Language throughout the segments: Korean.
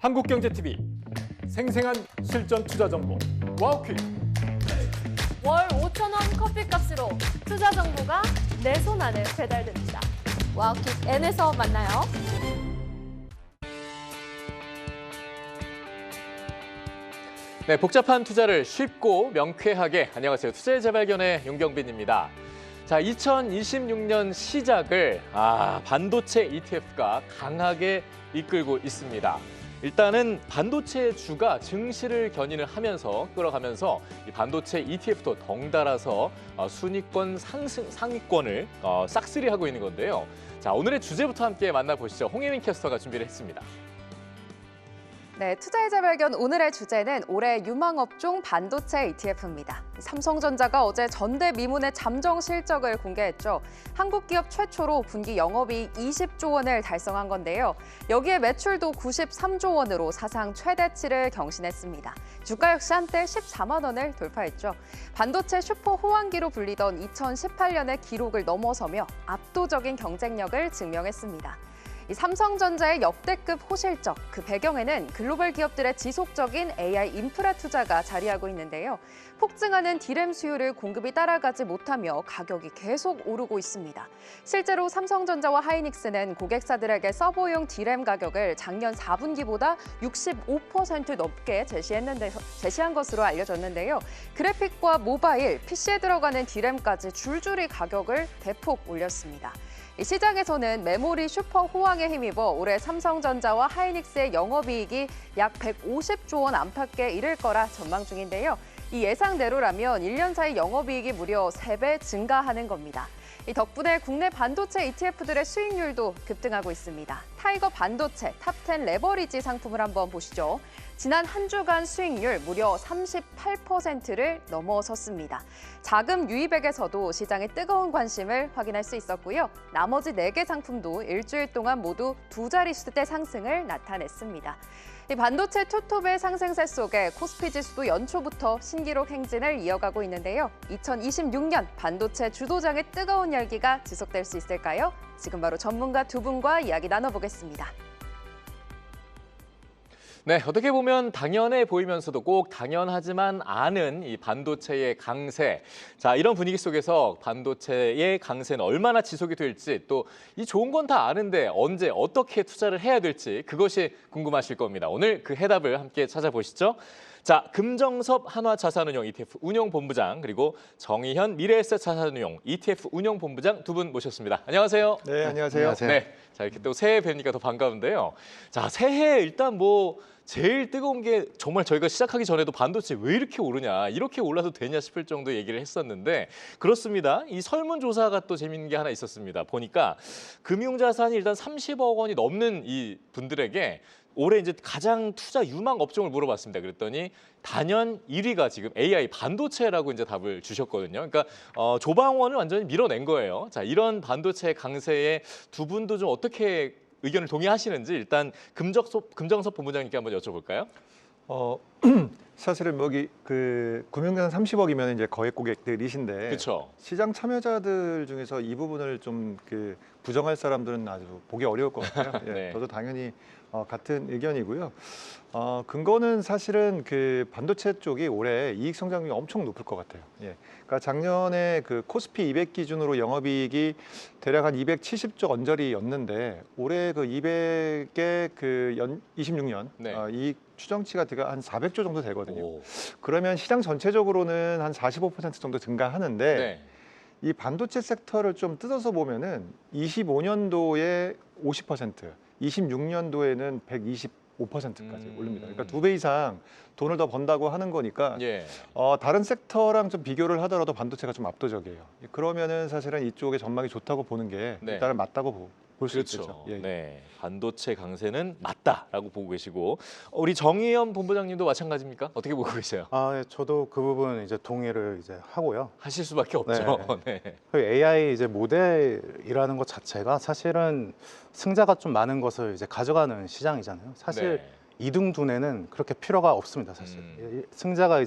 한국경제TV 생생한 실전 투자 정보 와우퀴. 월 5,000원 커피값으로 투자 정보가 내 손 안에 배달됩니다. 와우킥 N에서 만나요. 네, 복잡한 투자를 쉽고 명쾌하게. 안녕하세요. 투자의 재발견의 윤경빈입니다. 자, 2026년 시작을 반도체 ETF가 강하게 이끌고 있습니다. 일단은 반도체 주가 증시를 견인을 하면서 끌어가면서 이 반도체 ETF도 덩달아서 순위권 상위권을 싹쓸이하고 있는 건데요. 자, 오늘의 주제부터 함께 만나보시죠. 홍혜민 캐스터가 준비를 했습니다. 네, 투자의 재발견 오늘의 주제는 올해 유망업종 반도체 ETF입니다. 삼성전자가 어제 전대미문의 잠정 실적을 공개했죠. 한국 기업 최초로 분기 영업이익 20조 원을 달성한 건데요. 여기에 매출도 93조 원으로 사상 최대치를 경신했습니다. 주가 역시 한때 14만 원을 돌파했죠. 반도체 슈퍼 호황기로 불리던 2018년의 기록을 넘어서며 압도적인 경쟁력을 증명했습니다. 이 삼성전자의 역대급 호실적, 그 배경에는 글로벌 기업들의 지속적인 AI 인프라 투자가 자리하고 있는데요. 폭증하는 디램 수요를 공급이 따라가지 못하며 가격이 계속 오르고 있습니다. 실제로 삼성전자와 하이닉스는 고객사들에게 서버용 디램 가격을 작년 4분기보다 65% 넘게 제시한 것으로 알려졌는데요. 그래픽과 모바일, PC에 들어가는 디램까지 줄줄이 가격을 대폭 올렸습니다. 이 시장에서는 메모리 슈퍼 호황에 힘입어 올해 삼성전자와 하이닉스의 영업이익이 약 150조 원 안팎에 이를 거라 전망 중인데요. 이 예상대로라면 1년 사이 영업이익이 무려 3배 증가하는 겁니다. 이 덕분에 국내 반도체 ETF들의 수익률도 급등하고 있습니다. 타이거 반도체 탑10 레버리지 상품을 한번 보시죠. 지난 한 주간 수익률 무려 38%를 넘어섰습니다. 자금 유입액에서도 시장의 뜨거운 관심을 확인할 수 있었고요. 나머지 4개 상품도 일주일 동안 모두 두 자릿수대 상승을 나타냈습니다. 이 반도체 투톱의 상승세 속에 코스피 지수도 연초부터 신기록 행진을 이어가고 있는데요. 2026년 반도체 주도장의 뜨거운 열기가 지속될 수 있을까요? 지금 바로 전문가 두 분과 이야기 나눠보겠습니다. 네, 어떻게 보면 당연해 보이면서도 꼭 당연하지만 않은 이 반도체의 강세. 자, 이런 분위기 속에서 반도체의 강세는 얼마나 지속이 될지, 또 이 좋은 건 다 아는데 언제 어떻게 투자를 해야 될지 그것이 궁금하실 겁니다. 오늘 그 해답을 함께 찾아보시죠. 자, 금정섭 한화자산운용 ETF 운용본부장, 그리고 정의현 미래에셋 자산운용 ETF 운용본부장 두 분 모셨습니다. 안녕하세요. 네, 안녕하세요. 네, 자, 이렇게 또 새해 뵈니까 더 반가운데요. 자, 새해 일단 제일 뜨거운 게 정말 저희가 시작하기 전에도 반도체 왜 이렇게 오르냐, 이렇게 올라도 되냐 싶을 정도 얘기를 했었는데 그렇습니다. 이 설문조사가 또 재밌는 게 하나 있었습니다. 보니까 금융자산이 일단 30억 원이 넘는 이 분들에게 올해 이제 가장 투자 유망 업종을 물어봤습니다. 그랬더니 단연 1위가 지금 AI 반도체라고 이제 답을 주셨거든요. 그러니까 조방원을 완전히 밀어낸 거예요. 자, 이런 반도체 강세에 두 분도 좀 어떻게 의견을 동의하시는지 일단 금정섭 본부장님께 한번 여쭤볼까요? 사실은 여기 금융자산 30억이면 이제 거액 고객들이신데, 그렇죠. 시장 참여자들 중에서 이 부분을 좀 부정할 사람들은 아주 보기 어려울 것 같아요. 예, 네. 저도 당연히 같은 의견이고요. 근거는 사실은 반도체 쪽이 올해 이익 성장률이 엄청 높을 것 같아요. 예. 그러니까 작년에 코스피 200 기준으로 영업이익이 대략 한 270조 언저리였는데 올해 200의 26년 네. 이익 추정치가 한 400조 정도 되거든요. 오. 그러면 시장 전체적으로는 한 45% 정도 증가하는데, 네. 이 반도체 섹터를 좀 뜯어서 보면은 25년도에 50%, 26년도에는 125%까지 올립니다. 그러니까 2배 이상 돈을 더 번다고 하는 거니까 예. 다른 섹터랑 좀 비교를 하더라도 반도체가 좀 압도적이에요. 그러면은 사실은 이쪽의 전망이 좋다고 보는 게 네. 일단은 맞다고 볼 수 그렇죠. 있겠죠. 예. 네, 반도체 강세는 맞다라고 보고 계시고 우리 정의현 본부장님도 마찬가지입니까? 어떻게 보고 계세요? 예, 저도 그 부분 이제 동의를 하고요. 하실 수밖에 없죠. 네. 그 AI 모델이라는 것 자체가 사실은 승자가 좀 많은 것을 가져가는 시장이잖아요. 사실 네. 이등둔에는 그렇게 필요가 없습니다. 사실 승자가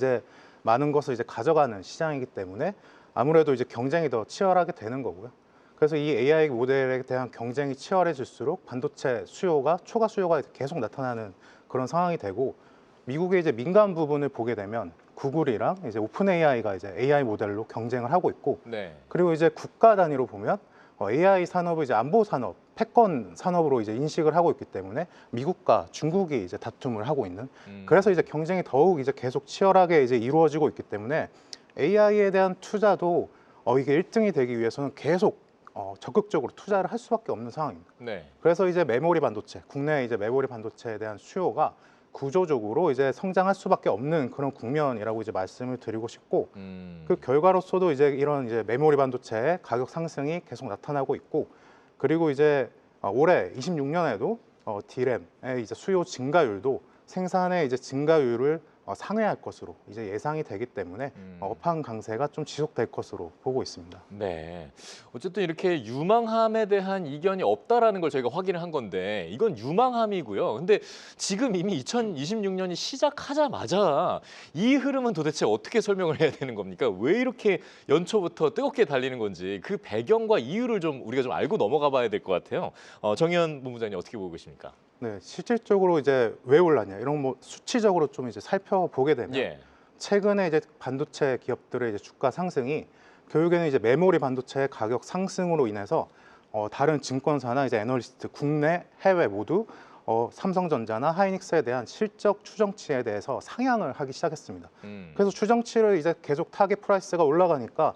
많은 것을 가져가는 시장이기 때문에 아무래도 경쟁이 더 치열하게 되는 거고요. 그래서 이 AI 모델에 대한 경쟁이 치열해질수록 반도체 수요가 초과 수요가 계속 나타나는 그런 상황이 되고 미국의 이제 민간 부분을 보게 되면 구글이랑 이제 오픈 AI가 이제 AI 모델로 경쟁을 하고 있고 네. 그리고 이제 국가 단위로 보면 AI 산업을 이제 안보 산업, 패권 산업으로 이제 인식을 하고 있기 때문에 미국과 중국이 이제 다툼을 하고 있는 그래서 이제 경쟁이 더욱 이제 계속 치열하게 이제 이루어지고 있기 때문에 AI에 대한 투자도 이게 1등이 되기 위해서는 계속 적극적으로 투자를 할 수밖에 없는 상황입니다. 네. 그래서 이제 메모리 반도체, 국내 이제 메모리 반도체에 대한 수요가 구조적으로 이제 성장할 수밖에 없는 그런 국면이라고 이제 말씀을 드리고 싶고 그 결과로서도 이제 이런 이제 메모리 반도체의 가격 상승이 계속 나타나고 있고 그리고 이제 올해 26년에도 D램의 이제 수요 증가율도 생산의 이제 증가율을 상회할 것으로 이제 예상이 되기 때문에 업황 강세가 좀 지속될 것으로 보고 있습니다. 네. 어쨌든 이렇게 유망함에 대한 이견이 없다라는 걸 저희가 확인을 한 건데 이건 유망함이고요. 근데 지금 이미 2026년이 시작하자마자 이 흐름은 도대체 어떻게 설명을 해야 되는 겁니까? 왜 이렇게 연초부터 뜨겁게 달리는 건지 그 배경과 이유를 좀 우리가 좀 알고 넘어가 봐야 될 것 같아요. 정의연 본부장님 어떻게 보고 계십니까? 네, 실질적으로 이제 왜 올랐냐 이런 뭐 수치적으로 좀 이제 살펴보게 되면 예. 최근에 이제 반도체 기업들의 이제 주가 상승이 결국에는 이제 메모리 반도체의 가격 상승으로 인해서 다른 증권사나 이제 애널리스트 국내 해외 모두 삼성전자나 하이닉스에 대한 실적 추정치에 대해서 상향을 하기 시작했습니다. 그래서 추정치를 이제 계속 타겟 프라이스가 올라가니까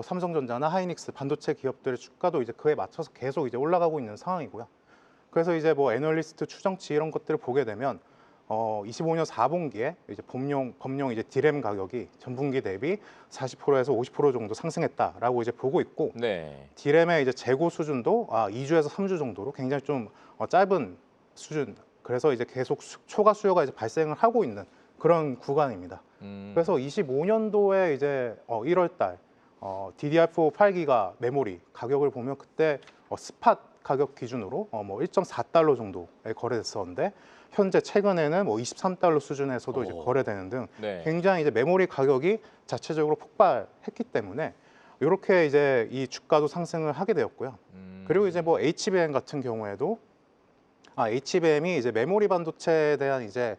삼성전자나 하이닉스 반도체 기업들의 주가도 이제 그에 맞춰서 계속 이제 올라가고 있는 상황이고요. 그래서 이제 뭐 애널리스트 추정치 이런 것들을 보게 되면 25년 4분기에 이제 범용 이제 D램 가격이 전분기 대비 40%에서 50% 정도 상승했다라고 이제 보고 있고 네. D램의 이제 재고 수준도 2주에서 3주 정도로 굉장히 좀 짧은 수준. 그래서 이제 계속 초과 수요가 이제 발생을 하고 있는 그런 구간입니다. 그래서 25년도에 이제 1월달 DDR4 8기가 메모리 가격을 보면 그때 스팟 가격 기준으로 뭐 1.4달러 정도에 거래됐었는데 현재 최근에는 뭐 23달러 수준에서도 이제 거래되는 등 네. 굉장히 이제 메모리 가격이 자체적으로 폭발했기 때문에 이렇게 이제 이 주가도 상승을 하게 되었고요. 그리고 이제 뭐 HBM 같은 경우에도 HBM이 이제 메모리 반도체에 대한 이제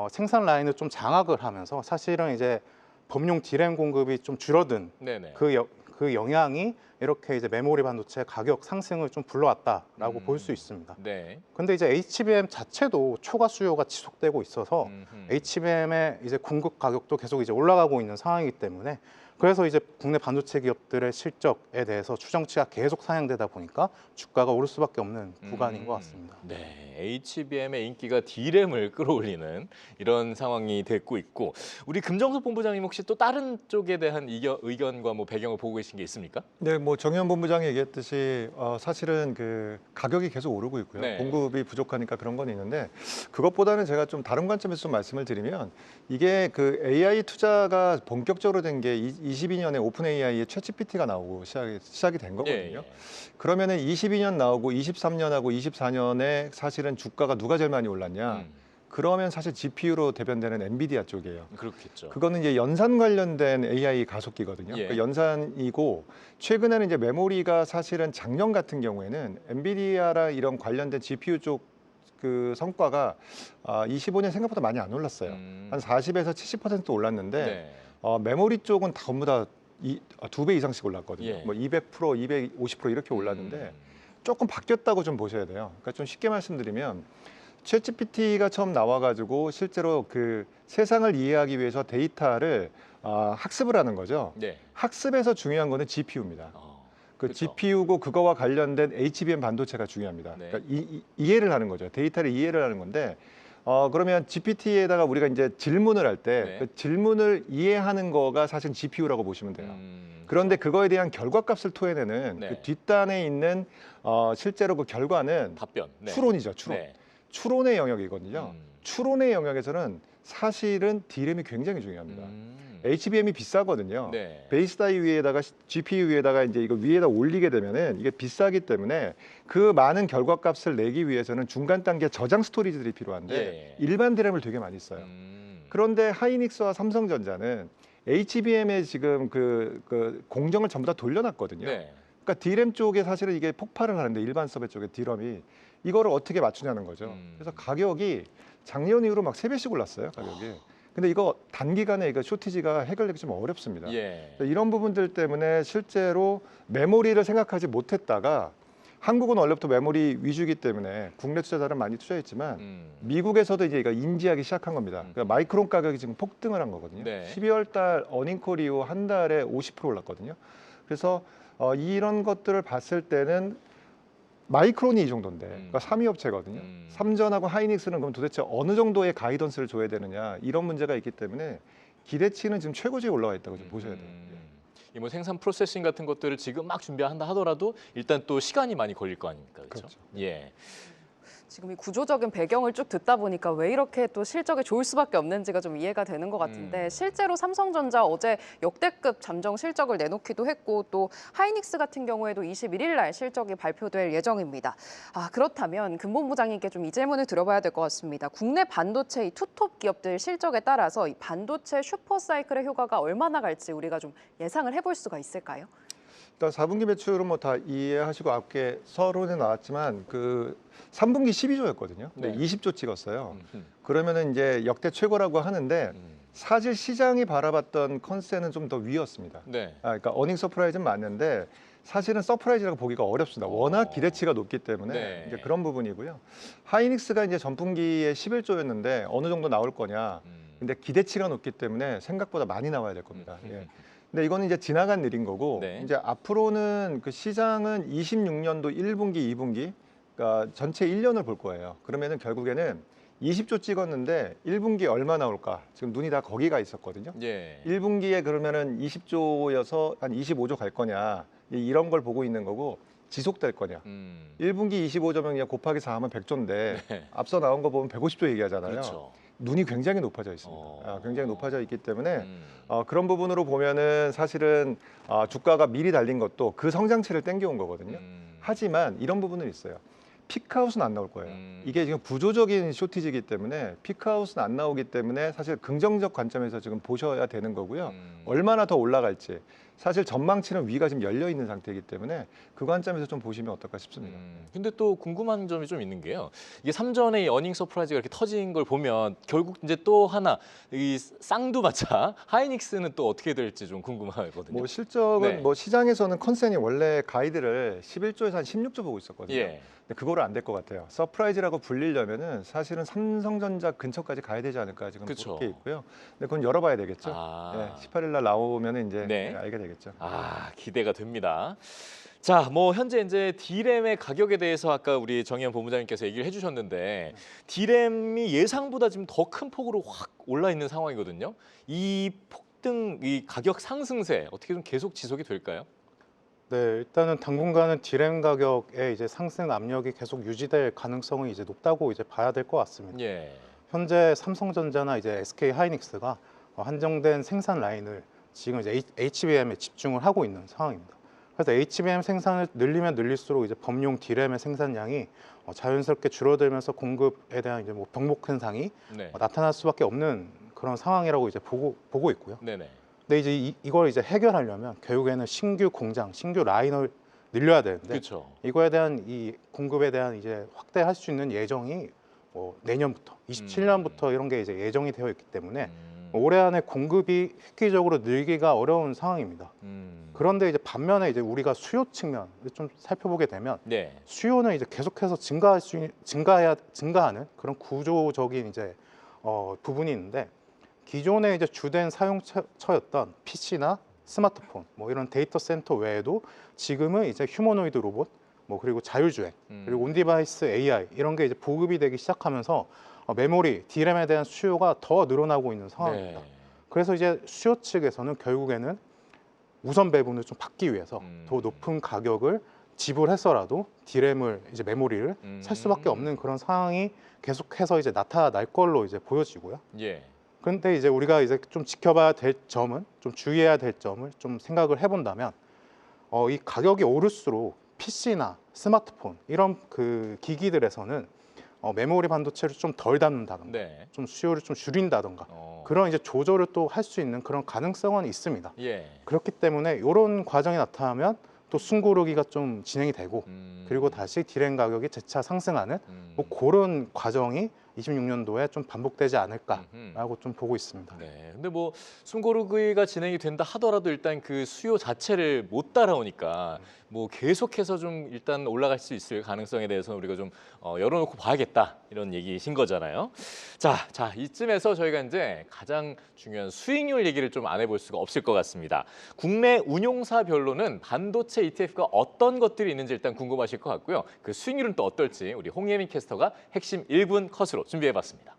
생산 라인을 좀 장악을 하면서 사실은 이제 범용 D램 공급이 좀 줄어든 네네. 그 영향이 이렇게 이제 메모리 반도체 가격 상승을 좀 불러왔다라고 볼 수 있습니다. 네. 근데 이제 HBM 자체도 초과 수요가 지속되고 있어서 HBM의 이제 공급 가격도 계속 이제 올라가고 있는 상황이기 때문에 그래서 이제 국내 반도체 기업들의 실적에 대해서 추정치가 계속 상향되다 보니까 주가가 오를 수밖에 없는 구간인 것 같습니다. 네, HBM의 인기가 D램을 끌어올리는 이런 상황이 됐고 있고 우리 금정섭 본부장님 혹시 또 다른 쪽에 대한 의견과 뭐 배경을 보고 계신 게 있습니까? 네, 뭐 정의연 본부장이 얘기했듯이 사실은 그 가격이 계속 오르고 있고요. 네. 공급이 부족하니까 그런 건 있는데 그것보다는 제가 좀 다른 관점에서 좀 말씀을 드리면 이게 그 AI 투자가 본격적으로 된 게 22년에 오픈 AI의 챗GPT가 나오고 시작이 된 거거든요. 예. 그러면은 22년 나오고 23년하고 24년에 사실은 주가가 누가 제일 많이 올랐냐? 그러면 사실 GPU로 대변되는 엔비디아 쪽이에요. 그렇겠죠. 그거는 이제 연산 관련된 AI 가속기거든요. 예. 그러니까 연산이고 최근에는 이제 메모리가 사실은 작년 같은 경우에는 엔비디아랑 이런 관련된 GPU 쪽 그 성과가 25년 생각보다 많이 안 올랐어요. 한 40에서 70% 올랐는데 네. 메모리 쪽은 전부 다 2배 이상씩 올랐거든요. 예. 뭐 200%, 250% 이렇게 올랐는데 조금 바뀌었다고 좀 보셔야 돼요. 그러니까 좀 쉽게 말씀드리면 챗GPT가 처음 나와가지고 실제로 그 세상을 이해하기 위해서 데이터를 학습을 하는 거죠. 네. 학습에서 중요한 거는 GPU입니다. 그 그렇죠. GPU고 그거와 관련된 HBM 반도체가 중요합니다. 네. 그러니까 이해를 하는 거죠. 데이터를 이해를 하는 건데 그러면 GPT에다가 우리가 이제 질문을 할 때 네. 그 질문을 이해하는 거가 사실 GPU라고 보시면 돼요. 그런데 그거에 대한 결과값을 토해내는 네. 그 뒷단에 있는 실제로 그 결과는 답변. 네. 추론이죠. 추론. 네. 추론의 영역이거든요. 추론의 영역에서는 사실은 D램이 굉장히 중요합니다. HBM이 비싸거든요. 네. 베이스 다이 위에다가 GPU 위에다가 이제 이거 위에다 올리게 되면은 이게 비싸기 때문에 그 많은 결과값을 내기 위해서는 중간 단계 저장 스토리지들이 필요한데 예. 일반 D램을 되게 많이 써요. 그런데 하이닉스와 삼성전자는 HBM에 지금 그 공정을 전부 다 돌려놨거든요. 네. 그러니까 그러니까 D램 쪽에 사실은 이게 폭발을 하는데 일반 서버 쪽에 D럼이 이거를 어떻게 맞추냐는 거죠. 그래서 가격이 작년 이후로 막 3배씩 올랐어요, 가격이. 근데 이거 단기간에 이거 쇼티지가 해결되기 좀 어렵습니다. 예. 이런 부분들 때문에 실제로 메모리를 생각하지 못했다가 한국은 원래부터 메모리 위주이기 때문에 국내 투자자는 많이 투자했지만 미국에서도 이제 이거 인지하기 시작한 겁니다. 그러니까 마이크론 가격이 지금 폭등을 한 거거든요. 네. 12월 달 어닝콜 이후 한 달에 50% 올랐거든요. 그래서 이런 것들을 봤을 때는 마이크론이 이 정도인데, 그러니까 3위 업체거든요. 삼전하고 하이닉스는 그럼 도대체 어느 정도의 가이던스를 줘야 되느냐 이런 문제가 있기 때문에 기대치는 지금 최고치에 올라와 있다고 좀 보셔야 돼요. 이 뭐 생산 프로세싱 같은 것들을 지금 막 준비한다 하더라도 일단 또 시간이 많이 걸릴 거 아닙니까, 그렇죠? 그렇죠. 예. 지금 이 구조적인 배경을 쭉 듣다 보니까 왜 이렇게 또 실적이 좋을 수밖에 없는지가 좀 이해가 되는 것 같은데 실제로 삼성전자 어제 역대급 잠정 실적을 내놓기도 했고 또 하이닉스 같은 경우에도 21일 날 실적이 발표될 예정입니다. 그렇다면 금본부장님께 좀 이 질문을 들어봐야 될 것 같습니다. 국내 반도체 이 투톱 기업들 실적에 따라서 이 반도체 슈퍼사이클의 효과가 얼마나 갈지 우리가 좀 예상을 해볼 수가 있을까요? 일단 4분기 매출은 뭐 다 이해하시고 앞에 서론에 나왔지만 그 3분기 12조였거든요. 근데 네. 20조 찍었어요. 그러면은 이제 역대 최고라고 하는데 사실 시장이 바라봤던 컨센은 좀 더 위였습니다. 네. 그러니까 어닝 서프라이즈는 맞는데 사실은 서프라이즈라고 보기가 어렵습니다. 워낙 기대치가 높기 때문에 네. 이제 그런 부분이고요. 하이닉스가 이제 전분기에 11조였는데 어느 정도 나올 거냐. 근데 기대치가 높기 때문에 생각보다 많이 나와야 될 겁니다. 예. 근데 이거는 이제 지나간 일인 거고 네. 이제 앞으로는 그 시장은 26년도 1분기, 2분기 그러니까 전체 1년을 볼 거예요. 그러면은 결국에는 20조 찍었는데 1분기 얼마 나올까? 지금 눈이 다 거기가 있었거든요. 예. 1분기에 그러면은 20조여서 한 25조 갈 거냐? 이런 걸 보고 있는 거고 지속될 거냐? 1분기 25조면 그냥 곱하기 4하면 100조인데 네. 앞서 나온 거 보면 150조 얘기하잖아요. 그렇죠. 눈이 굉장히 높아져 있습니다. 어. 굉장히 높아져 있기 때문에 그런 부분으로 보면은 사실은 주가가 미리 달린 것도 그 성장치를 땡겨온 거거든요. 하지만 이런 부분은 있어요. 피크아웃은 안 나올 거예요. 이게 지금 구조적인 쇼티지이기 때문에 피크아웃은 안 나오기 때문에 사실 긍정적 관점에서 지금 보셔야 되는 거고요. 얼마나 더 올라갈지. 사실 전망치는 위가 지금 열려 있는 상태이기 때문에 그 관점에서 좀 보시면 어떨까 싶습니다. 근데 또 궁금한 점이 좀 있는 게요. 이게 3전에 이 어닝 서프라이즈가 이렇게 터진 걸 보면 결국 이제 또 하나 이 쌍두마차 하이닉스는 또 어떻게 될지 좀 궁금하거든요. 뭐 실적은 네. 뭐 시장에서는 컨센이 원래 가이드를 11조에서 한 16조 보고 있었거든요. 예. 근데 그거를 안 될 것 같아요. 서프라이즈라고 불리려면은 사실은 삼성전자 근처까지 가야 되지 않을까 지금 그쵸. 그렇게 있고요. 근데 그건 열어봐야 되겠죠. 아. 18일 날 나오면은 이제 네. 알게 되겠죠. 기대가 됩니다. 자, 뭐 현재 이제 D램의 가격에 대해서 아까 우리 정의연 본부장님께서 얘기를 해주셨는데 D램이 예상보다 지금 더 큰 폭으로 확 올라 있는 상황이거든요. 이 폭등, 이 가격 상승세 어떻게 좀 계속 지속이 될까요? 네, 일단은 당분간은 D램 가격의 이제 상승 압력이 계속 유지될 가능성이 이제 높다고 이제 봐야 될 것 같습니다. 예. 현재 삼성전자나 이제 SK 하이닉스가 한정된 생산 라인을 지금 이제 HBM에 집중을 하고 있는 상황입니다. 그래서 HBM 생산을 늘리면 늘릴수록 이제 범용 D램의 생산량이 자연스럽게 줄어들면서 공급에 대한 이제 뭐 병목 현상이 네. 나타날 수밖에 없는 그런 상황이라고 이제 보고 있고요. 네네. 근데 이제 이걸 이제 해결하려면 결국에는 신규 공장, 신규 라인을 늘려야 되는데 그렇죠. 이거에 대한 이 공급에 대한 이제 확대할 수 있는 예정이 뭐 내년부터 27년부터 이런 게 이제 예정이 되어 있기 때문에 올해 안에 공급이 획기적으로 늘기가 어려운 상황입니다. 그런데 이제 반면에 이제 우리가 수요 측면을 좀 살펴보게 되면 네. 수요는 이제 계속해서 증가하는 그런 구조적인 이제 부분이 있는데 기존에 이제 주된 사용처였던 PC나 스마트폰 뭐 이런 데이터 센터 외에도 지금은 이제 휴머노이드 로봇 뭐 그리고 자율주행 그리고 온디바이스 AI 이런 게 이제 보급이 되기 시작하면서 메모리, D램에 대한 수요가 더 늘어나고 있는 상황입니다. 네. 그래서 이제 수요 측에서는 결국에는 우선 배분을 좀 받기 위해서 더 높은 가격을 지불해서라도 D램을 이제 메모리를 살 수밖에 없는 그런 상황이 계속해서 이제 나타날 걸로 이제 보여지고요. 예. 그런데 이제 우리가 이제 좀 지켜봐야 될 점은 좀 주의해야 될 점을 좀 생각을 해본다면 이 가격이 오를수록 PC나 스마트폰 이런 그 기기들에서는 메모리 반도체를 좀 덜 담는다던가 네. 좀 수요를 좀 줄인다던가 그런 이제 조절을 또 할 수 있는 그런 가능성은 있습니다. 예. 그렇기 때문에 이런 과정이 나타나면 또 숨고르기가 좀 진행이 되고 그리고 다시 디램 가격이 재차 상승하는 뭐 그런 과정이 26년도에 좀 반복되지 않을까라고 좀 보고 있습니다. 네, 근데 뭐 숨고르기가 진행이 된다 하더라도 일단 그 수요 자체를 못 따라오니까 뭐 계속해서 좀 일단 올라갈 수 있을 가능성에 대해서 우리가 좀 열어놓고 봐야겠다 이런 얘기신 거잖아요. 자 이쯤에서 저희가 이제 가장 중요한 수익률 얘기를 좀 안 해볼 수가 없을 것 같습니다. 국내 운용사별로는 반도체 ETF가 어떤 것들이 있는지 일단 궁금하실 것 같고요. 그 수익률은 또 어떨지 우리 홍예민 캐스터가 핵심 1분 컷으로 준비해봤습니다.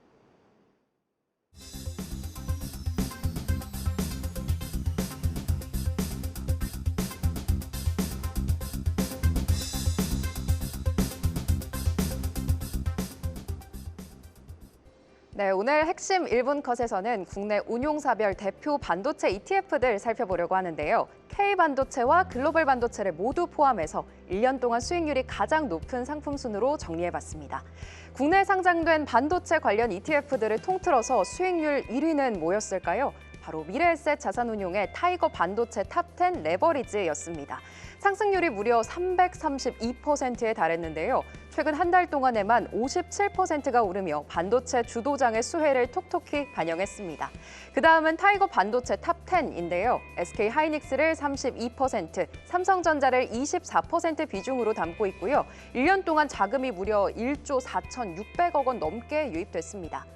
네, 오늘 핵심 1분 컷에서는 국내 운용사별 대표 반도체 ETF들 살펴보려고 하는데요. K반도체와 글로벌 반도체를 모두 포함해서 1년 동안 수익률이 가장 높은 상품 순으로 정리해봤습니다. 국내에 상장된 반도체 관련 ETF들을 통틀어서 수익률 1위는 뭐였을까요? 바로 미래에셋 자산운용의 타이거 반도체 탑10 레버리지였습니다. 상승률이 무려 332%에 달했는데요. 최근 한 달 동안에만 57%가 오르며 반도체 주도장의 수혜를 톡톡히 반영했습니다. 그다음은 타이거 반도체 탑10인데요. SK 하이닉스를 32%, 삼성전자를 24% 비중으로 담고 있고요. 1년 동안 자금이 무려 1조 4,600억 원 넘게 유입됐습니다.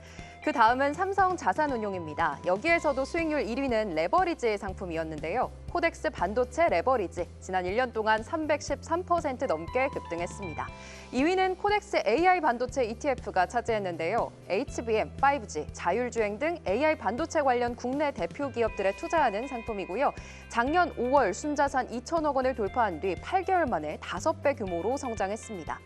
그 다음은 삼성 자산운용입니다. 여기에서도 수익률 1위는 레버리지 상품이었는데요. 코덱스 반도체 레버리지, 지난 1년 동안 313% 넘게 급등했습니다. 2위는 코덱스 AI 반도체 ETF가 차지했는데요. HBM, 5G, 자율주행 등 AI 반도체 관련 국내 대표 기업들에 투자하는 상품이고요. 작년 5월 순자산 2천억 원을 돌파한 뒤 8개월 만에 5배 규모로 성장했습니다.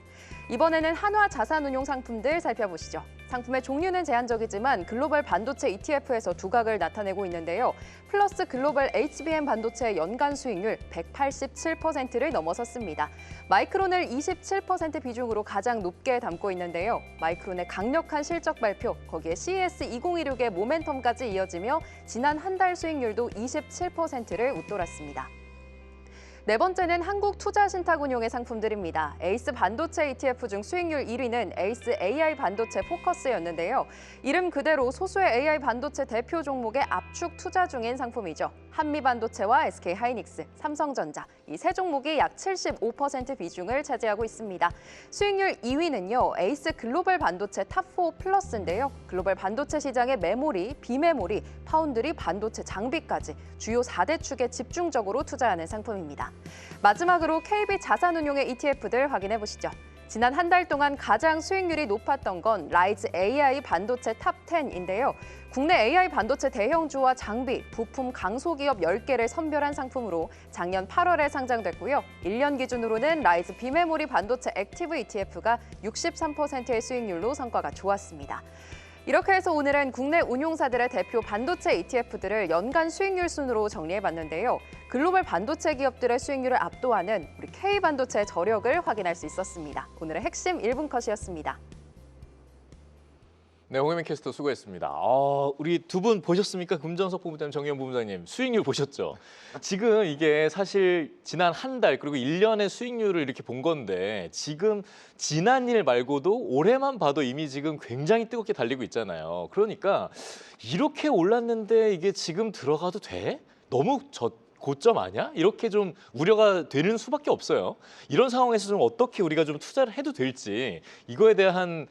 이번에는 한화 자산운용 상품들 살펴보시죠. 상품의 종류는 제한적이지만 글로벌 반도체 ETF에서 두각을 나타내고 있는데요. 플러스 글로벌 HBM 반도체 연간 수익률 187%를 넘어섰습니다. 마이크론을 27% 비중으로 가장 높게 담고 있는데요. 마이크론의 강력한 실적 발표, 거기에 CES 2016의 모멘텀까지 이어지며 지난 한 달 수익률도 27%를 웃돌았습니다. 네 번째는 한국투자신탁운용의 상품들입니다. 에이스 반도체 ETF 중 수익률 1위는 에이스 AI 반도체 포커스였는데요. 이름 그대로 소수의 AI 반도체 대표 종목에 압축 투자 중인 상품이죠. 한미반도체와 SK 하이닉스, 삼성전자 이 세 종목이 약 75% 비중을 차지하고 있습니다. 수익률 2위는요. 에이스 글로벌 반도체 탑4 플러스인데요. 글로벌 반도체 시장의 메모리, 비메모리, 파운드리, 반도체 장비까지 주요 4대 축에 집중적으로 투자하는 상품입니다. 마지막으로 KB 자산운용의 ETF들 확인해 보시죠. 지난 한 달 동안 가장 수익률이 높았던 건 라이즈 AI 반도체 탑10인데요. 국내 AI 반도체 대형주와 장비, 부품 강소기업 10개를 선별한 상품으로 작년 8월에 상장됐고요. 1년 기준으로는 라이즈 비메모리 반도체 액티브 ETF가 63%의 수익률로 성과가 좋았습니다. 이렇게 해서 오늘은 국내 운용사들의 대표 반도체 ETF들을 연간 수익률 순으로 정리해봤는데요. 글로벌 반도체 기업들의 수익률을 압도하는 우리 K반도체의 저력을 확인할 수 있었습니다. 오늘의 핵심 1분 컷이었습니다. 네, 홍혜민 캐스터 수고했습니다. 우리 두 분 보셨습니까? 금정석 본부장님, 정의원 본부장님 수익률 보셨죠? 지금 이게 사실 지난 한 달 그리고 1년의 수익률을 이렇게 본 건데 지금 지난 일 말고도 올해만 봐도 이미 지금 굉장히 뜨겁게 달리고 있잖아요. 그러니까 이렇게 올랐는데 이게 지금 들어가도 돼? 너무 고점 아니야? 이렇게 좀 우려가 되는 수밖에 없어요. 이런 상황에서 좀 어떻게 우리가 좀 투자를 해도 될지 이거에 대한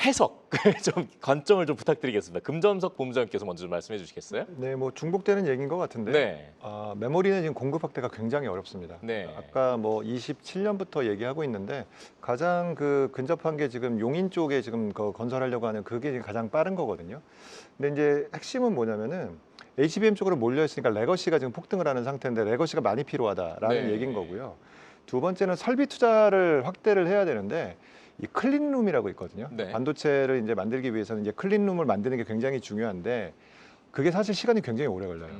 해석, 좀 관점을 좀 부탁드리겠습니다. 금정석 본부장님께서 먼저 좀 말씀해 주시겠어요? 네, 뭐 중복되는 얘기인 것 같은데 네. 메모리는 지금 공급 확대가 굉장히 어렵습니다. 네. 아까 뭐 27년부터 얘기하고 있는데 가장 그 근접한 게 지금 용인 쪽에 지금 건설하려고 하는 그게 지금 가장 빠른 거거든요. 근데 이제 핵심은 뭐냐면은 HBM 쪽으로 몰려 있으니까 레거시가 지금 폭등을 하는 상태인데 레거시가 많이 필요하다라는 네. 얘기인 거고요. 두 번째는 설비 투자를 확대를 해야 되는데 이 클린룸이라고 있거든요. 네. 반도체를 이제 만들기 위해서는 이제 클린룸을 만드는 게 굉장히 중요한데 그게 사실 시간이 굉장히 오래 걸려요.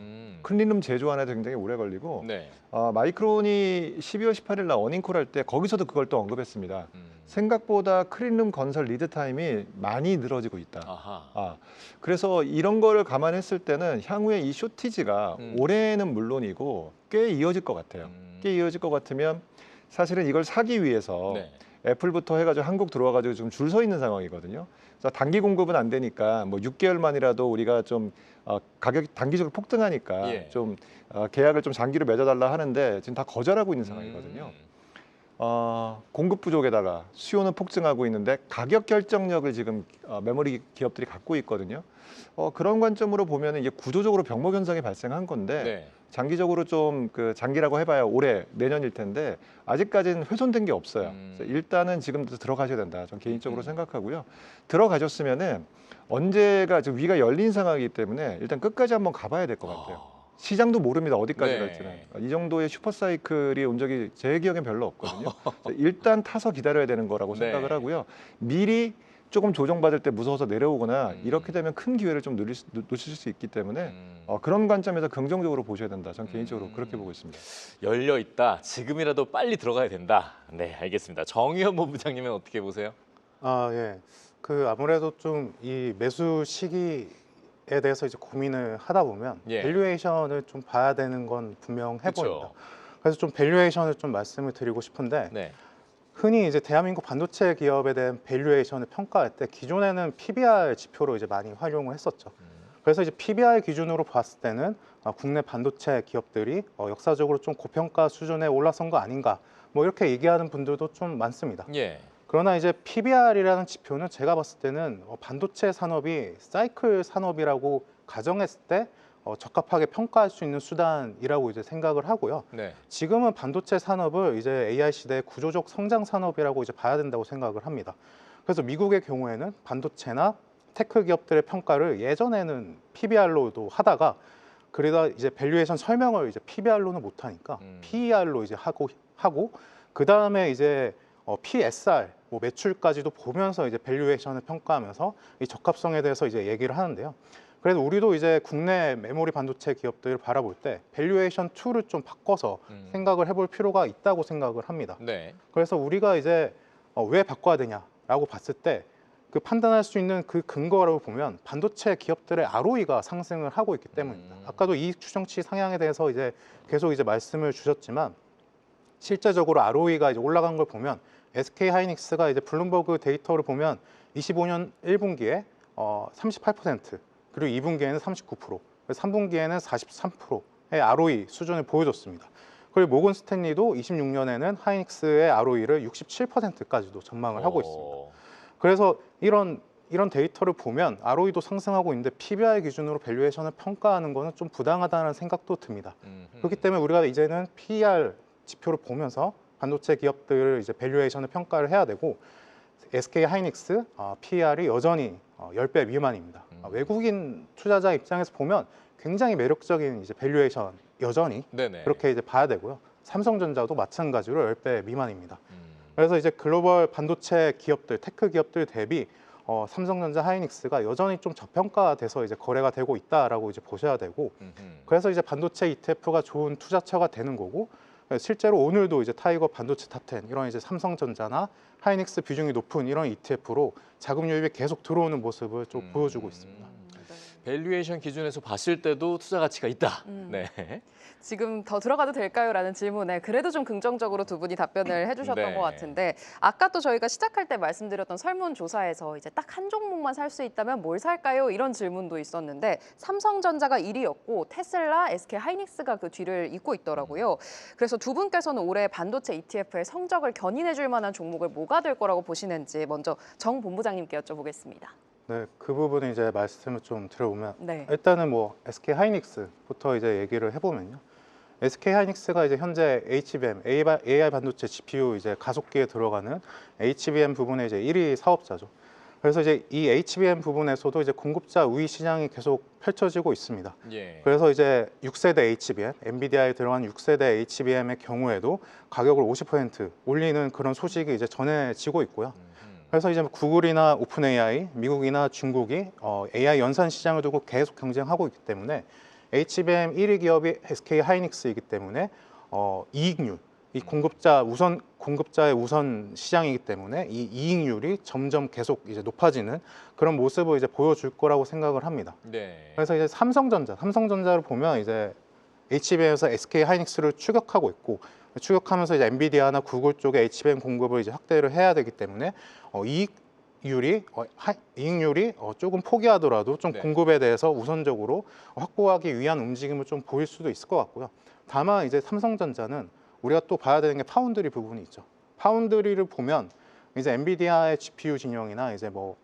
클린룸 제조 하나도 굉장히 오래 걸리고 네. 마이크론이 12월 18일 날 어닝콜 할 때 거기서도 그걸 또 언급했습니다. 생각보다 클린룸 건설 리드 타임이 많이 늘어지고 있다. 아하. 그래서 이런 거를 감안했을 때는 향후에 이 쇼티지가 올해는 물론이고 꽤 이어질 것 같아요. 꽤 이어질 것 같으면 사실은 이걸 사기 위해서 네. 애플부터 해가지고 한국 들어와가지고 지금 줄 서 있는 상황이거든요. 그래서 단기 공급은 안 되니까 뭐 6개월만이라도 우리가 좀 가격이 단기적으로 폭등하니까 예. 좀 계약을 좀 장기로 맺어달라 하는데 지금 다 거절하고 있는 상황이거든요. 공급 부족에다가 수요는 폭증하고 있는데 가격 결정력을 지금 메모리 기업들이 갖고 있거든요. 그런 관점으로 보면 이게 구조적으로 병목 현상이 발생한 건데 네. 장기적으로 좀 장기라고 해봐야 올해 내년일 텐데 아직까지는 훼손된 게 없어요. 그래서 일단은 지금부터 들어가셔야 된다. 전 개인적으로 생각하고요. 들어가셨으면은 언제가 지금 위가 열린 상황이기 때문에 일단 끝까지 한번 가봐야 될 것 같아요. 시장도 모릅니다. 어디까지 네. 갈지는. 이 정도의 슈퍼사이클이 온 적이 제 기억엔 별로 없거든요. 일단 타서 기다려야 되는 거라고 네. 생각을 하고요. 미리 조금 조정받을 때 무서워서 내려오거나 이렇게 되면 큰 기회를 좀 놓칠 수 있기 때문에 그런 관점에서 긍정적으로 보셔야 된다. 전 개인적으로 그렇게 보고 있습니다. 열려 있다. 지금이라도 빨리 들어가야 된다. 네, 알겠습니다. 정의연 본부장님은 어떻게 보세요? 예. 아무래도 좀 이 매수 시기에 대해서 이제 고민을 하다 보면 예. 밸류에이션을 좀 봐야 되는 건 분명해 그쵸. 보입니다. 그래서 좀 밸류에이션을 좀 말씀을 드리고 싶은데 네. 흔히 이제 대한민국 반도체 기업에 대한 밸류에이션을 평가할 때 기존에는 PBR 지표로 이제 많이 활용을 했었죠. 그래서 이제 PBR 기준으로 봤을 때는 국내 반도체 기업들이 역사적으로 좀 고평가 수준에 올라선 거 아닌가 뭐 이렇게 얘기하는 분들도 좀 많습니다. 예. 그러나 이제 PBR이라는 지표는 제가 봤을 때는 반도체 산업이 사이클 산업이라고 가정했을 때 적합하게 평가할 수 있는 수단이라고 이제 생각을 하고요. 네. 지금은 반도체 산업을 이제 AI 시대의 구조적 성장 산업이라고 이제 봐야 된다고 생각을 합니다. 그래서 미국의 경우에는 반도체나 테크 기업들의 평가를 예전에는 PBR로도 하다가 그러다 이제 밸류에이션 설명을 이제 PBR로는 못 하니까 PER로 이제 하고 그 다음에 이제 PSR 뭐 매출까지도 보면서 이제 밸류에이션을 평가하면서 이 적합성에 대해서 이제 얘기를 하는데요. 그래서 우리도 이제 국내 메모리 반도체 기업들을 바라볼 때 밸류에이션 툴을 좀 바꿔서 생각을 해볼 필요가 있다고 생각을 합니다. 네. 그래서 우리가 이제 왜 바꿔야 되냐라고 봤을 때 그 판단할 수 있는 그 근거라고 보면 반도체 기업들의 ROE가 상승을 하고 있기 때문입니다. 아까도 이익 추정치 상향에 대해서 이제 계속 이제 말씀을 주셨지만 실제적으로 ROE가 이제 올라간 걸 보면 SK 하이닉스가 이제 블룸버그 데이터를 보면 25년 1분기에 38% 그리고 2분기에는 39%, 3분기에는 43%의 ROE 수준을 보여줬습니다. 그리고 모건 스탠리도 26년에는 하이닉스의 ROE를 67%까지도 전망을 하고 있습니다. 그래서 이런 데이터를 보면 ROE도 상승하고 있는데 PBR 기준으로 밸류에이션을 평가하는 것은 좀 부당하다는 생각도 듭니다. 그렇기 때문에 우리가 이제는 PER 지표를 보면서 반도체 기업들을 이제 밸류에이션을 평가를 해야 되고 SK 하이닉스 PER이 여전히 10배 미만입니다. 외국인 투자자 입장에서 보면 굉장히 매력적인 이제 밸류에이션 여전히 네네. 그렇게 이제 봐야 되고요. 삼성전자도 마찬가지로 10배 미만입니다. 그래서 이제 글로벌 반도체 기업들, 테크 기업들 대비 삼성전자, 하이닉스가 여전히 좀 저평가돼서 이제 거래가 되고 있다라고 이제 보셔야 되고, 그래서 이제 반도체 ETF가 좋은 투자처가 되는 거고, 실제로 오늘도 이제 타이거 반도체 탑10 이런 이제 삼성전자나 하이닉스 비중이 높은 이런 ETF로 자금 유입이 계속 들어오는 모습을 좀 보여주고 있습니다. 밸류에이션 기준에서 봤을 때도 투자 가치가 있다. 네. 지금 더 들어가도 될까요? 라는 질문에 그래도 좀 긍정적으로 두 분이 답변을 해주셨던 네. 것 같은데 아까 또 저희가 시작할 때 말씀드렸던 설문조사에서 이제 딱 한 종목만 살 수 있다면 뭘 살까요? 이런 질문도 있었는데 삼성전자가 1위였고 테슬라, SK 하이닉스가 그 뒤를 잇고 있더라고요. 그래서 두 분께서는 올해 반도체 ETF의 성적을 견인해 줄 만한 종목을 뭐가 될 거라고 보시는지 먼저 정 본부장님께 여쭤보겠습니다. 네, 그 부분에 이제 말씀을 좀 드려보면 네. 일단은 뭐 SK 하이닉스부터 이제 얘기를 해보면요. SK 하이닉스가 이제 현재 HBM, AI 반도체 GPU 이제 가속기에 들어가는 HBM 부분의 이제 1위 사업자죠. 그래서 이제 이 HBM 부분에서도 이제 공급자 우위 시장이 계속 펼쳐지고 있습니다. 예. 그래서 이제 6세대 HBM, 엔비디아에 들어간 6세대 HBM의 경우에도 가격을 50% 올리는 그런 소식이 이제 전해지고 있고요. 그래서 이제 구글이나 오픈 AI, 미국이나 중국이 AI 연산 시장을 두고 계속 경쟁하고 있기 때문에 HBM 1위 기업이 SK 하이닉스이기 때문에 이익률, 이 공급자의 우선 시장이기 때문에 이 이익률이 점점 계속 이제 높아지는 그런 모습을 이제 보여줄 거라고 생각을 합니다. 네. 그래서 이제 삼성전자를 보면 이제 HBM에서 SK 하이닉스를 추격하고 있고 추격하면서 이제 엔비디아나 구글 쪽에 HBM 공급을 이제 확대를 해야 되기 때문에 이익률이 조금 포기하더라도 좀 네. 공급에 대해서 우선적으로 확보하기 위한 움직임을 좀 보일 수도 있을 것 같고요. 다만 이제 삼성전자는 우리가 또 봐야 되는 게 파운드리 부분이 있죠. 파운드리를 보면 이제 엔비디아의 GPU 진영이나 이제 뭐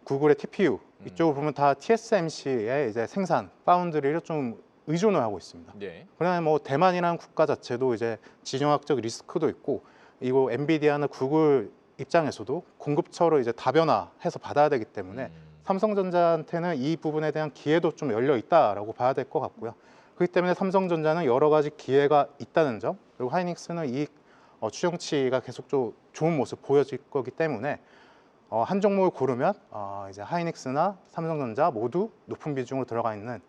구글의 TPU 이쪽을 보면 다 TSMC의 이제 생산 파운드리를 좀 의존을 하고 있습니다. 네. 그다음에 뭐 대만이라는 국가 자체도 이제 지정학적 리스크도 있고 이거 엔비디아나 구글 입장에서도 공급처를 이제 다변화해서 받아야 되기 때문에 삼성전자한테는 이 부분에 대한 기회도 좀 열려 있다라고 봐야 될 것 같고요. 그렇기 때문에 삼성전자는 여러 가지 기회가 있다는 점, 그리고 하이닉스는 이익 추정치가 계속 좀 좋은 모습 보여질 거기 때문에 한 종목을 고르면 이제 하이닉스나 삼성전자 모두 높은 비중으로 들어가 있는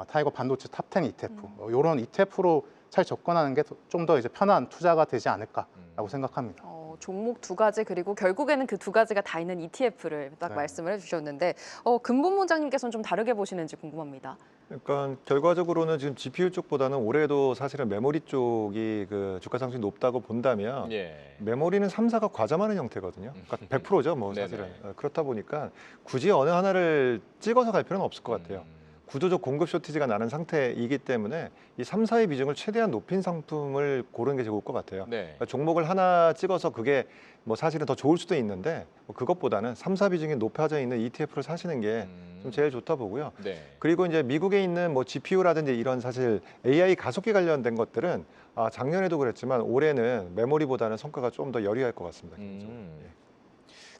타이거 반도체 탑10 ETF 이런 ETF로 잘 접근하는 게 좀 더 이제 편한 투자가 되지 않을까라고 생각합니다. 종목 두 가지 그리고 결국에는 그 두 가지가 다 있는 ETF를 딱 네. 말씀을 해주셨는데 근본문장님께서는 좀 다르게 보시는지 궁금합니다. 그러니까 결과적으로는 지금 GPU 쪽보다는 올해도 사실은 메모리 쪽이 그 주가 상승이 높다고 본다면 예. 메모리는 3사가 과점하는 형태거든요. 그러니까 100%죠, 뭐 사실은. 네네. 그렇다 보니까 굳이 어느 하나를 찍어서 갈 필요는 없을 것 같아요. 구조적 공급 쇼티지가 나는 상태이기 때문에 이 3, 4의 비중을 최대한 높인 상품을 고르는 게 좋을 것 같아요. 네. 그러니까 종목을 하나 찍어서 그게 뭐 사실은 더 좋을 수도 있는데 뭐 그것보다는 3, 4 비중이 높아져 있는 ETF를 사시는 게 좀 제일 좋다 보고요. 네. 그리고 이제 미국에 있는 뭐 GPU라든지 이런 사실 AI 가속기 관련된 것들은 작년에도 그랬지만 올해는 메모리보다는 성과가 좀 더 열이할 것 같습니다. 예.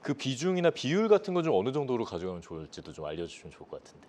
그 비중이나 비율 같은 거 좀 어느 정도로 가져가면 좋을지도 좀 알려주시면 좋을 것 같은데.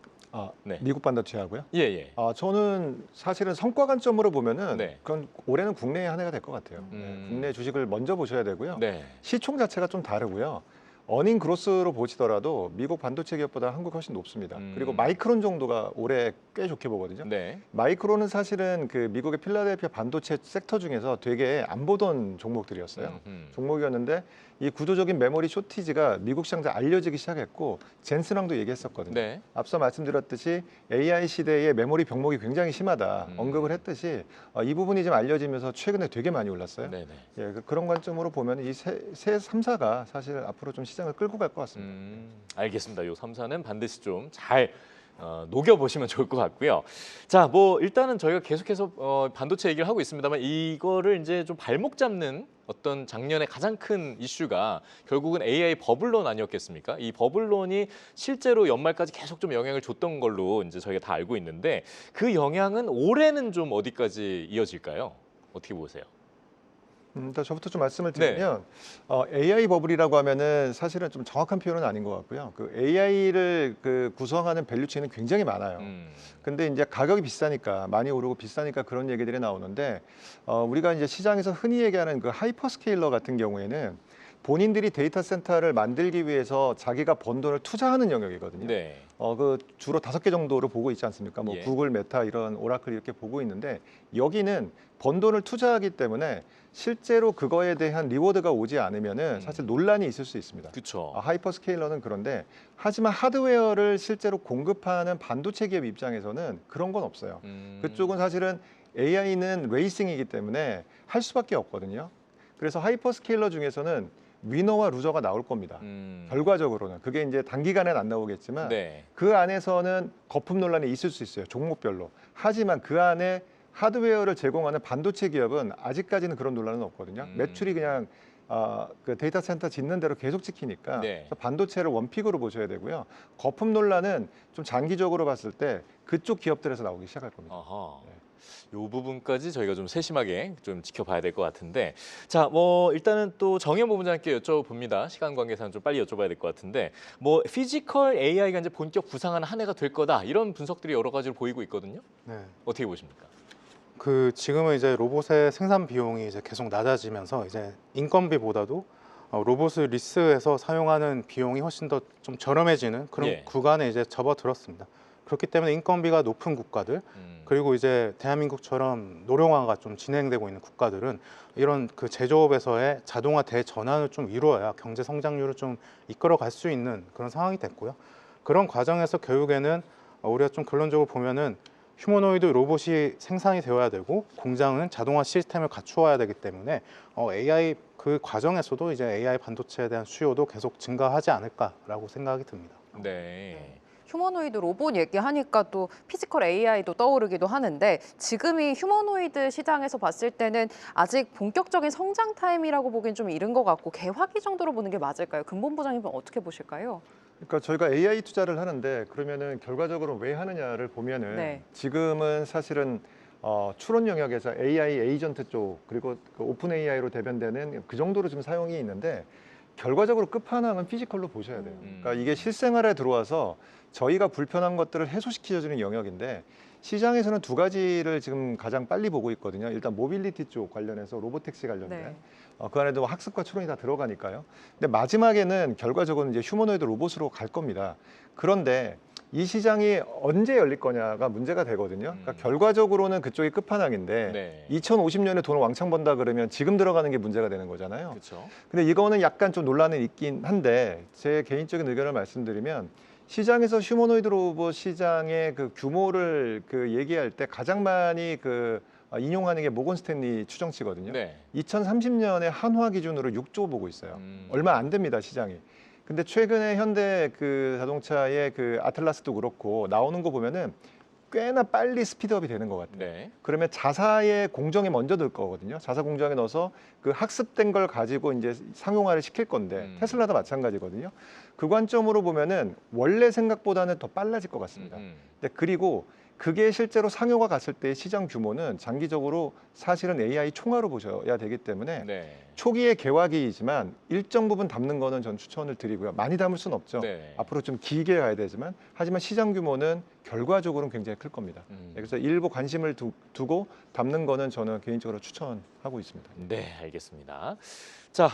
네. 미국 반도체하고요? 예, 예. 저는 사실은 성과 관점으로 보면은 네. 그건 올해는 국내의 한 해가 될 것 같아요. 국내 주식을 먼저 보셔야 되고요. 네. 시총 자체가 좀 다르고요. 어닝 그로스로 보시더라도 미국 반도체 기업보다 한국이 훨씬 높습니다. 그리고 마이크론 정도가 올해 꽤 좋게 보거든요. 네. 마이크론은 사실은 그 미국의 필라델피아 반도체 섹터 중에서 되게 안 보던 종목들이었어요. 종목이었는데 이 구조적인 메모리 쇼티지가 미국 시장에 알려지기 시작했고 젠슨왕도 얘기했었거든요. 네. 앞서 말씀드렸듯이 AI 시대에 메모리 병목이 굉장히 심하다 언급을 했듯이 이 부분이 좀 알려지면서 최근에 되게 많이 올랐어요. 네네. 예, 그런 관점으로 보면 이 세 3사가 사실 앞으로 좀 시장을 끌고 갈 것 같습니다. 알겠습니다. 요 3사는 반드시 좀 잘 녹여보시면 좋을 것 같고요. 자, 뭐 일단은 저희가 계속해서 반도체 얘기를 하고 있습니다만 이거를 이제 좀 발목 잡는 어떤 작년에 가장 큰 이슈가 결국은 AI 버블론 아니었겠습니까? 이 버블론이 실제로 연말까지 계속 좀 영향을 줬던 걸로 이제 저희가 다 알고 있는데 그 영향은 올해는 좀 어디까지 이어질까요? 어떻게 보세요? 일단 저부터 좀 말씀을 드리면 AI 버블이라고 하면은 사실은 좀 정확한 표현은 아닌 것 같고요. 그 AI를 그 구성하는 밸류체인은 굉장히 많아요. 근데 이제 가격이 비싸니까 많이 오르고 비싸니까 그런 얘기들이 나오는데 우리가 이제 시장에서 흔히 얘기하는 그 하이퍼스케일러 같은 경우에는 본인들이 데이터 센터를 만들기 위해서 자기가 번 돈을 투자하는 영역이거든요. 네. 그 주로 5개 정도를 보고 있지 않습니까? 뭐 예. 구글, 메타 이런 오라클 이렇게 보고 있는데 여기는 번 돈을 투자하기 때문에 실제로 그거에 대한 리워드가 오지 않으면은 사실 논란이 있을 수 있습니다. 그렇죠. 하이퍼스케일러는 그런데 하지만 하드웨어를 실제로 공급하는 반도체 기업 입장에서는 그런 건 없어요. 그쪽은 사실은 AI는 레이싱이기 때문에 할 수밖에 없거든요. 그래서 하이퍼스케일러 중에서는 위너와 루저가 나올 겁니다. 결과적으로는 그게 이제 단기간에는 안 나오겠지만 네. 그 안에서는 거품 논란이 있을 수 있어요. 종목별로. 하지만 그 안에 하드웨어를 제공하는 반도체 기업은 아직까지는 그런 논란은 없거든요. 매출이 그냥 그 데이터 센터 짓는 대로 계속 지키니까 네. 그래서 반도체를 원픽으로 보셔야 되고요. 거품 논란은 좀 장기적으로 봤을 때 그쪽 기업들에서 나오기 시작할 겁니다. 아하. 요 부분까지 저희가 좀 세심하게 좀 지켜봐야 될 것 같은데, 자, 뭐 일단은 또 정현 부부장님께 여쭤봅니다. 시간 관계상 좀 빨리 여쭤봐야 될 것 같은데, 뭐 피지컬 AI가 이제 본격 부상하는 한 해가 될 거다 이런 분석들이 여러 가지로 보이고 있거든요. 네. 어떻게 보십니까? 그 지금은 이제 로봇의 생산 비용이 이제 계속 낮아지면서 이제 인건비보다도 로봇을 리스해서 사용하는 비용이 훨씬 더 좀 저렴해지는 그런 예. 구간에 이제 접어들었습니다. 그렇기 때문에 인건비가 높은 국가들 그리고 이제 대한민국처럼 노령화가 좀 진행되고 있는 국가들은 이런 그 제조업에서의 자동화 대전환을 좀 이루어야 경제 성장률을 좀 이끌어 갈 수 있는 그런 상황이 됐고요. 그런 과정에서 결국에는 우리가 좀 결론적으로 보면은 휴머노이드 로봇이 생산이 되어야 되고 공장은 자동화 시스템을 갖추어야 되기 때문에 AI 그 과정에서도 이제 AI 반도체에 대한 수요도 계속 증가하지 않을까라고 생각이 듭니다. 네. 휴머노이드 로봇 얘기하니까 또 피지컬 AI도 떠오르기도 하는데 지금이 휴머노이드 시장에서 봤을 때는 아직 본격적인 성장 타임이라고 보기엔 좀 이른 것 같고 개화기 정도로 보는 게 맞을까요? 근본 부장님은 어떻게 보실까요? 그러니까 저희가 AI 투자를 하는데 그러면은 결과적으로 왜 하느냐를 보면은 네. 지금은 사실은 추론 영역에서 AI 에이전트 쪽 그리고 그 오픈 AI로 대변되는 그 정도로 지금 사용이 있는데 결과적으로 끝판왕은 피지컬로 보셔야 돼요. 그러니까 이게 실생활에 들어와서 저희가 불편한 것들을 해소시켜주는 영역인데 시장에서는 두 가지를 지금 가장 빨리 보고 있거든요. 일단 모빌리티 쪽 관련해서 로보택시 관련된 네. 그 안에도 학습과 추론이 다 들어가니까요. 근데 마지막에는 결과적으로 이제 휴머노이드 로봇으로 갈 겁니다. 그런데 이 시장이 언제 열릴 거냐가 문제가 되거든요. 그러니까 결과적으로는 그쪽이 끝판왕인데 네. 2050년에 돈을 왕창 번다 그러면 지금 들어가는 게 문제가 되는 거잖아요. 그렇죠. 근데 이거는 약간 좀 논란이 있긴 한데 제 개인적인 의견을 말씀드리면 시장에서 휴머노이드 로봇 시장의 그 규모를 그 얘기할 때 가장 많이 인용하는 게 모건 스탠리 추정치거든요. 네. 2030년에 한화 기준으로 6조 보고 있어요. 얼마 안 됩니다, 시장이. 근데 최근에 현대 그 자동차의 그 아틀라스도 그렇고 나오는 거 보면은 꽤나 빨리 스피드업이 되는 것 같아요. 네. 그러면 자사의 공정에 먼저 넣을 거거든요. 자사 공정에 넣어서 그 학습된 걸 가지고 이제 상용화를 시킬 건데 테슬라도 마찬가지거든요. 그 관점으로 보면은 원래 생각보다는 더 빨라질 것 같습니다. 근데 그리고 그게 실제로 상용화 갔을 때 시장 규모는 장기적으로 사실은 AI 총화로 보셔야 되기 때문에 네. 초기의 개화기이지만 일정 부분 담는 거는 전 추천을 드리고요. 많이 담을 수는 없죠. 네. 앞으로 좀 길게 가야 되지만 하지만 시장 규모는 결과적으로는 굉장히 클 겁니다. 그래서 일부 관심을 두고 담는 거는 저는 개인적으로 추천하고 있습니다. 네, 알겠습니다. 자,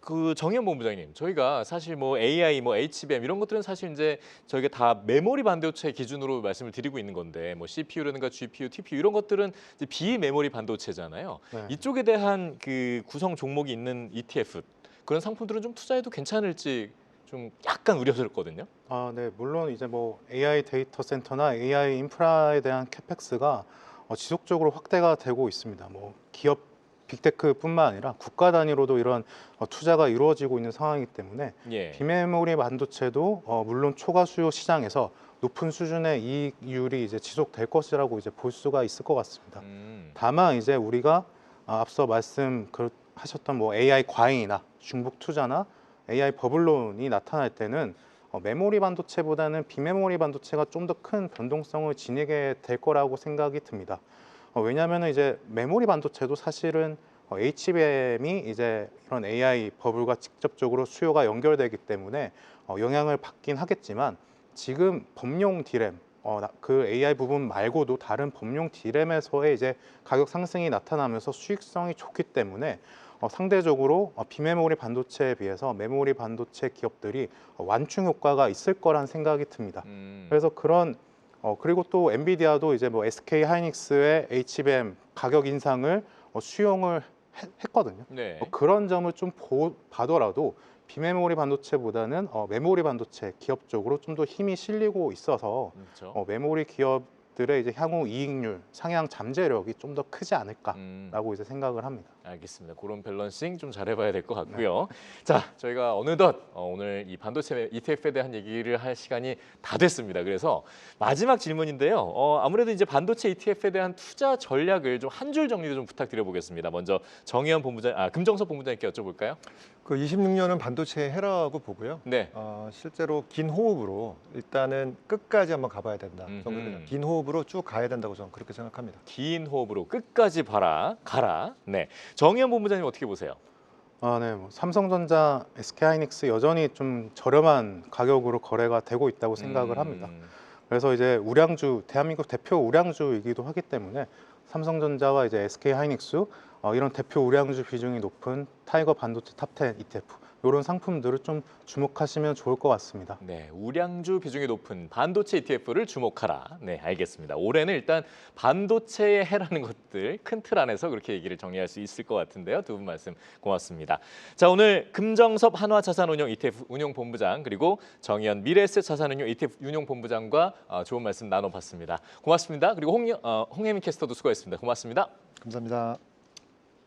그 정의연 본부장님, 저희가 사실 뭐 AI, 뭐 HBM 이런 것들은 사실 이제 저희가 다 메모리 반도체 기준으로 말씀을 드리고 있는 건데, 뭐 CPU라든가 GPU, TPU 이런 것들은 이제 비메모리 반도체잖아요. 네. 이쪽에 대한 그 구성 종목이 있는 ETF 그런 상품들은 좀 투자해도 괜찮을지 좀 약간 우려스럽거든요. 네, 물론 이제 뭐 AI 데이터 센터나 AI 인프라에 대한 캐펙스가 지속적으로 확대가 되고 있습니다. 뭐 기업 빅테크뿐만 아니라 국가 단위로도 이런 투자가 이루어지고 있는 상황이기 때문에 예. 비메모리 반도체도 물론 초과 수요 시장에서 높은 수준의 이익률이 이제 지속될 것이라고 이제 볼 수가 있을 것 같습니다. 다만 이제 우리가 앞서 말씀하셨던 뭐 AI 과잉이나 중복 투자나 AI 버블론이 나타날 때는 메모리 반도체보다는 비메모리 반도체가 좀 더 큰 변동성을 지니게 될 거라고 생각이 듭니다. 왜냐하면 이제 메모리 반도체도 사실은 HBM이 이제 이런 AI 버블과 직접적으로 수요가 연결되기 때문에 영향을 받긴 하겠지만 지금 범용 디램 그 AI 부분 말고도 다른 범용 디램에서의 이제 가격 상승이 나타나면서 수익성이 좋기 때문에 상대적으로 비메모리 반도체에 비해서 메모리 반도체 기업들이 완충 효과가 있을 거란 생각이 듭니다. 그래서 그런 그리고 또 엔비디아도 이제 뭐 SK 하이닉스의 HBM 가격 인상을 수용을 했거든요. 네. 그런 점을 좀 봐더라도 비메모리 반도체보다는 메모리 반도체 기업 쪽으로 좀 더 힘이 실리고 있어서 그렇죠. 메모리 기업들의 이제 향후 이익률 상향 잠재력이 좀 더 크지 않을까라고 이제 생각을 합니다. 알겠습니다. 그런 밸런싱 좀 잘해봐야 될 것 같고요. 자, 저희가 어느덧 오늘 이 반도체 ETF에 대한 얘기를 할 시간이 다 됐습니다. 그래서 마지막 질문인데요. 아무래도 이제 반도체 ETF에 대한 투자 전략을 좀 한 줄 정리도 좀 부탁드려보겠습니다. 먼저 정의연 본부장, 금정섭 본부장님께 여쭤볼까요? 그 26년은 반도체의 해라고 보고요. 네. 실제로 긴 호흡으로 일단은 끝까지 한번 가봐야 된다. 저는 긴 호흡으로 쭉 가야 된다고 저는 그렇게 생각합니다. 긴 호흡으로 끝까지 가라. 네. 정의연 본부장님 어떻게 보세요? 네, 뭐 삼성전자, SK하이닉스 여전히 좀 저렴한 가격으로 거래가 되고 있다고 생각을 합니다. 그래서 이제 우량주, 대한민국 대표 우량주이기도 하기 때문에 삼성전자와 이제 SK하이닉스 이런 대표 우량주 비중이 높은 타이거 반도체 탑10 ETF 이런 상품들을 좀 주목하시면 좋을 것 같습니다. 네, 우량주 비중이 높은 반도체 ETF를 주목하라. 네, 알겠습니다. 올해는 일단 반도체의 해라는 것들 큰 틀 안에서 그렇게 얘기를 정리할 수 있을 것 같은데요. 두 분 말씀 고맙습니다. 자, 오늘 금정섭 한화자산운용 ETF 운용본부장 그리고 정의연 미래에셋 자산운용 ETF 운용본부장과 좋은 말씀 나눠봤습니다. 고맙습니다. 그리고 홍혜민 캐스터도 수고했습니다. 고맙습니다. 감사합니다.